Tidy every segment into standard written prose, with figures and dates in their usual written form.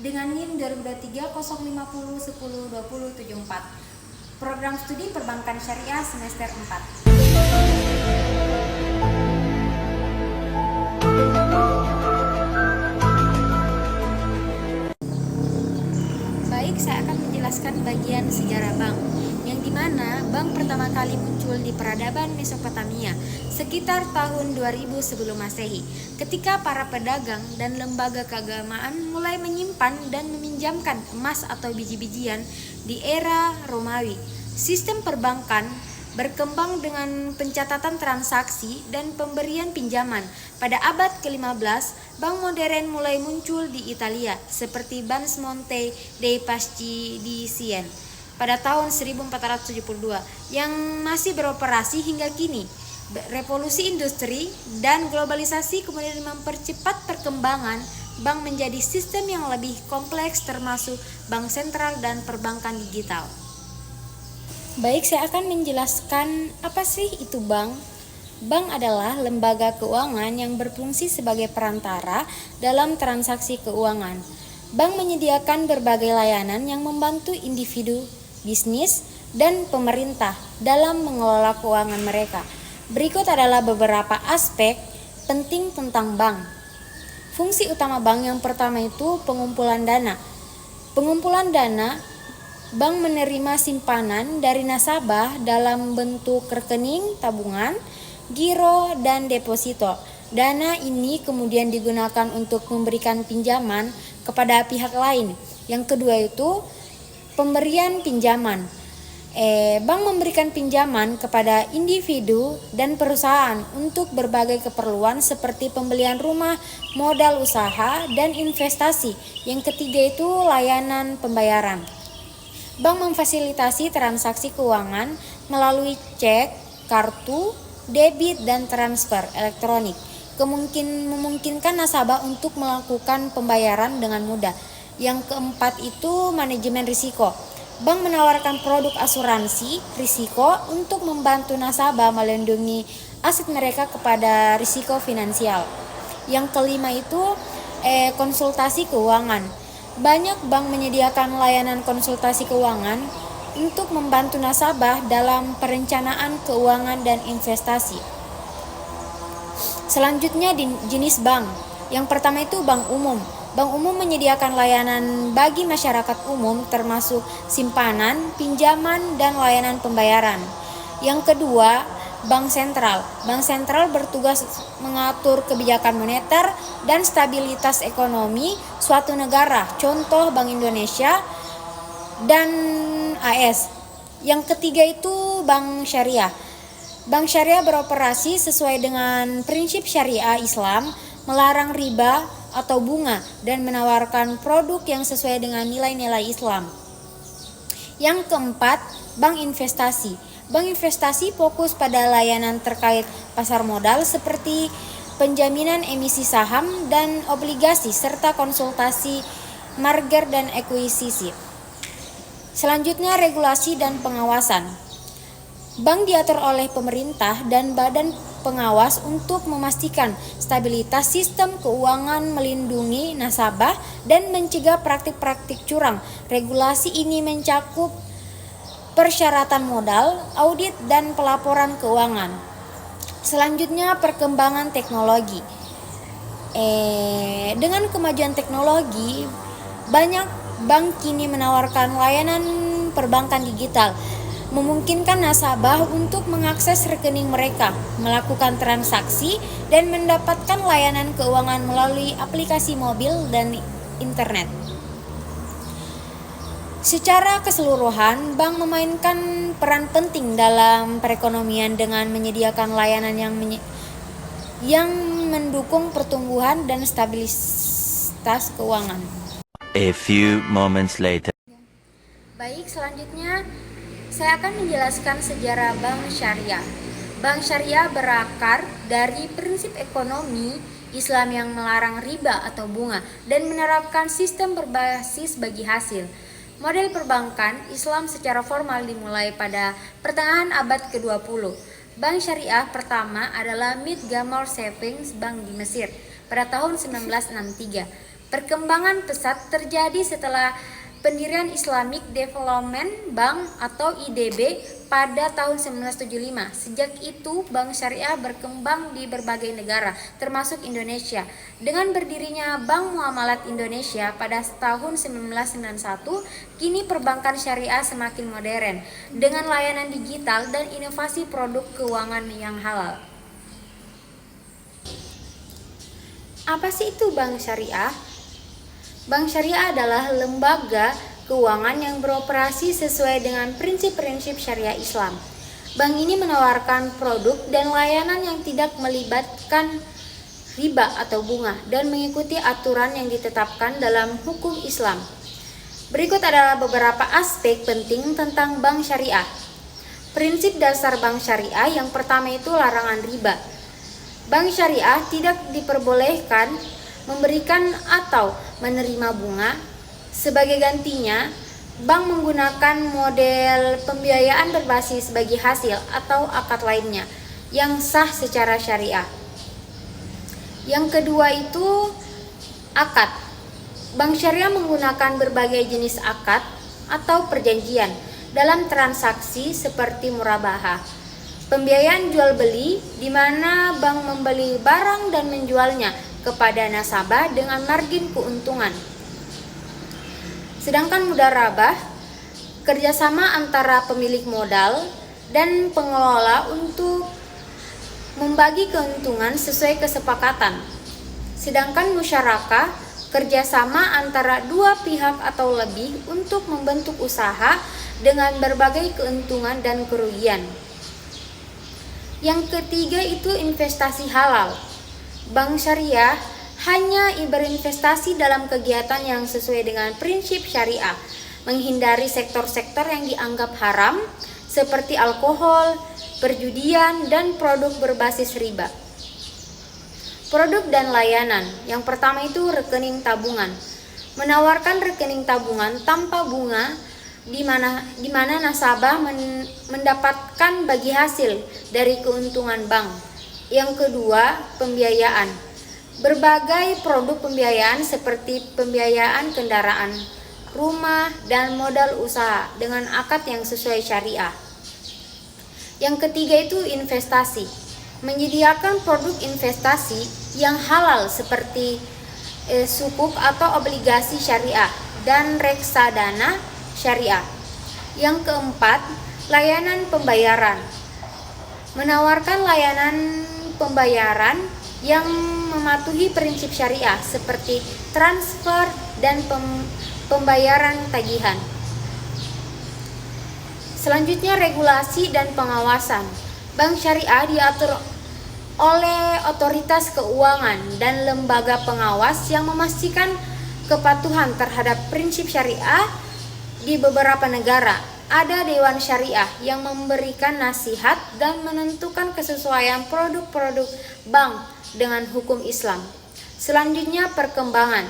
dengan NIM 2023 050 10 20 74. Program studi perbankan syariah semester 4. Baik, saya akan menjelaskan bagian sejarah bank, yang dimana bank pertama kali muncul di peradaban Mesopotamia sekitar tahun 2000 sebelum Masehi, ketika para pedagang dan lembaga keagamaan mulai menyimpan dan meminjamkan emas atau biji-bijian di era Romawi. Sistem perbankan berkembang dengan pencatatan transaksi dan pemberian pinjaman. Pada abad ke-15, bank modern mulai muncul di Italia, seperti Banca Monte dei Paschi di Siena pada tahun 1472, yang masih beroperasi hingga kini. Revolusi industri dan globalisasi kemudian mempercepat perkembangan bank menjadi sistem yang lebih kompleks, termasuk bank sentral dan perbankan digital. Baik, saya akan menjelaskan apa sih itu bank. Bank adalah lembaga keuangan yang berfungsi sebagai perantara dalam transaksi keuangan. Bank menyediakan berbagai layanan yang membantu individu, bisnis, dan pemerintah dalam mengelola keuangan mereka. Berikut adalah beberapa aspek penting tentang bank. Fungsi utama bank yang pertama itu pengumpulan dana. Pengumpulan dana, bank menerima simpanan dari nasabah dalam bentuk rekening, tabungan, giro, dan deposito. Dana ini kemudian digunakan untuk memberikan pinjaman kepada pihak lain. Yang kedua itu pemberian pinjaman. Bank memberikan pinjaman kepada individu dan perusahaan untuk berbagai keperluan seperti pembelian rumah, modal usaha, dan investasi. Yang ketiga itu layanan pembayaran. Bank memfasilitasi transaksi keuangan melalui cek, kartu, debit, dan transfer elektronik. Memungkinkan nasabah untuk melakukan pembayaran dengan mudah. Yang keempat itu manajemen risiko. Bank menawarkan produk asuransi risiko untuk membantu nasabah melindungi aset mereka kepada risiko finansial. Yang kelima itu konsultasi keuangan. Banyak bank menyediakan layanan konsultasi keuangan untuk membantu nasabah dalam perencanaan keuangan dan investasi. Selanjutnya jenis bank. Yang pertama itu bank umum. Bank umum menyediakan layanan bagi masyarakat umum termasuk simpanan, pinjaman, dan layanan pembayaran. Yang kedua, bank sentral. Bank sentral bertugas mengatur kebijakan moneter dan stabilitas ekonomi suatu negara, contoh Bank Indonesia dan AS. Yang ketiga itu bank syariah. Bank syariah beroperasi sesuai dengan prinsip syariah Islam, melarang riba atau bunga, dan menawarkan produk yang sesuai dengan nilai-nilai Islam. Yang keempat, bank investasi. Bank investasi fokus pada layanan terkait pasar modal seperti penjaminan emisi saham dan obligasi serta konsultasi merger dan ekuisisi. Selanjutnya regulasi dan pengawasan. Bank diatur oleh pemerintah dan badan pengawas untuk memastikan stabilitas sistem keuangan, melindungi nasabah, dan mencegah praktik-praktik curang. Regulasi ini mencakup persyaratan modal, audit, dan pelaporan keuangan. Selanjutnya perkembangan teknologi. Dengan kemajuan teknologi, banyak bank kini menawarkan layanan perbankan digital, memungkinkan nasabah untuk mengakses rekening mereka, melakukan transaksi, dan mendapatkan layanan keuangan melalui aplikasi mobil dan internet. Secara keseluruhan, bank memainkan peran penting dalam perekonomian dengan menyediakan layanan yang mendukung pertumbuhan dan stabilitas keuangan. A few moments later. Baik, selanjutnya saya akan menjelaskan sejarah bank syariah. Bank syariah berakar dari prinsip ekonomi Islam yang melarang riba atau bunga dan menerapkan sistem berbasis bagi hasil. Model perbankan Islam secara formal dimulai pada pertengahan abad ke-20. Bank syariah pertama adalah Mid Gamal Savings Bank di Mesir pada tahun 1963. Perkembangan pesat terjadi setelah pendirian Islamic Development Bank atau IDB pada tahun 1975. Sejak itu, bank syariah berkembang di berbagai negara, termasuk Indonesia. Dengan berdirinya Bank Muamalat Indonesia pada tahun 1991, kini perbankan syariah semakin modern dengan layanan digital dan inovasi produk keuangan yang halal. Apa sih itu bank syariah? Bank syariah adalah lembaga keuangan yang beroperasi sesuai dengan prinsip-prinsip syariah Islam. Bank ini menawarkan produk dan layanan yang tidak melibatkan riba atau bunga dan mengikuti aturan yang ditetapkan dalam hukum Islam. Berikut adalah beberapa aspek penting tentang bank syariah. Prinsip dasar bank syariah yang pertama itu larangan riba. Bank syariah tidak diperbolehkan memberikan atau menerima bunga. Sebagai gantinya, bank menggunakan model pembiayaan berbasis bagi hasil atau akad lainnya yang sah secara syariah. Yang kedua itu akad. Bank syariah menggunakan berbagai jenis akad atau perjanjian dalam transaksi seperti murabahah, pembiayaan jual beli di mana bank membeli barang dan menjualnya kepada nasabah dengan margin keuntungan. Sedangkan mudharabah, kerjasama antara pemilik modal dan pengelola untuk membagi keuntungan sesuai kesepakatan. Sedangkan musyarakah, kerjasama antara dua pihak atau lebih untuk membentuk usaha dengan berbagai keuntungan dan kerugian. Yang ketiga itu investasi halal. Bank syariah hanya berinvestasi dalam kegiatan yang sesuai dengan prinsip syariah, menghindari sektor-sektor yang dianggap haram seperti alkohol, perjudian, dan produk berbasis riba. Produk dan layanan. Yang pertama itu rekening tabungan. Menawarkan rekening tabungan tanpa bunga di mana nasabah mendapatkan bagi hasil dari keuntungan bank. Yang kedua, pembiayaan. Berbagai produk pembiayaan seperti pembiayaan kendaraan, rumah, dan modal usaha dengan akad yang sesuai syariah. Yang ketiga itu investasi. Menyediakan produk investasi yang halal seperti sukuk atau obligasi syariah dan reksadana syariah. Yang keempat, layanan pembayaran. Menawarkan layanan pembayaran yang mematuhi prinsip syariah seperti transfer dan pembayaran tagihan. Selanjutnya, regulasi dan pengawasan. Bank syariah diatur oleh otoritas keuangan dan lembaga pengawas yang memastikan kepatuhan terhadap prinsip syariah. Di beberapa negara ada dewan syariah yang memberikan nasihat dan menentukan kesesuaian produk-produk bank dengan hukum Islam. Selanjutnya, perkembangan.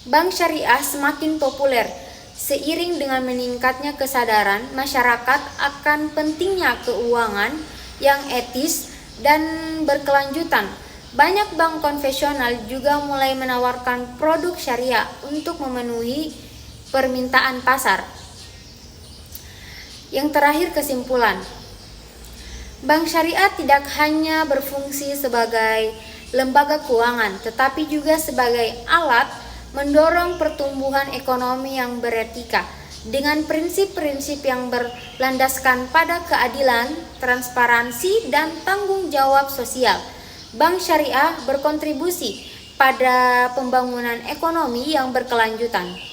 Bank syariah semakin populer seiring dengan meningkatnya kesadaran masyarakat akan pentingnya keuangan yang etis dan berkelanjutan. Banyak bank konvensional juga mulai menawarkan produk syariah untuk memenuhi permintaan pasar. Yang terakhir, kesimpulan. Bank syariah tidak hanya berfungsi sebagai lembaga keuangan, tetapi juga sebagai alat mendorong pertumbuhan ekonomi yang beretika dengan prinsip-prinsip yang berlandaskan pada keadilan, transparansi, dan tanggung jawab sosial. Bank syariah berkontribusi pada pembangunan ekonomi yang berkelanjutan.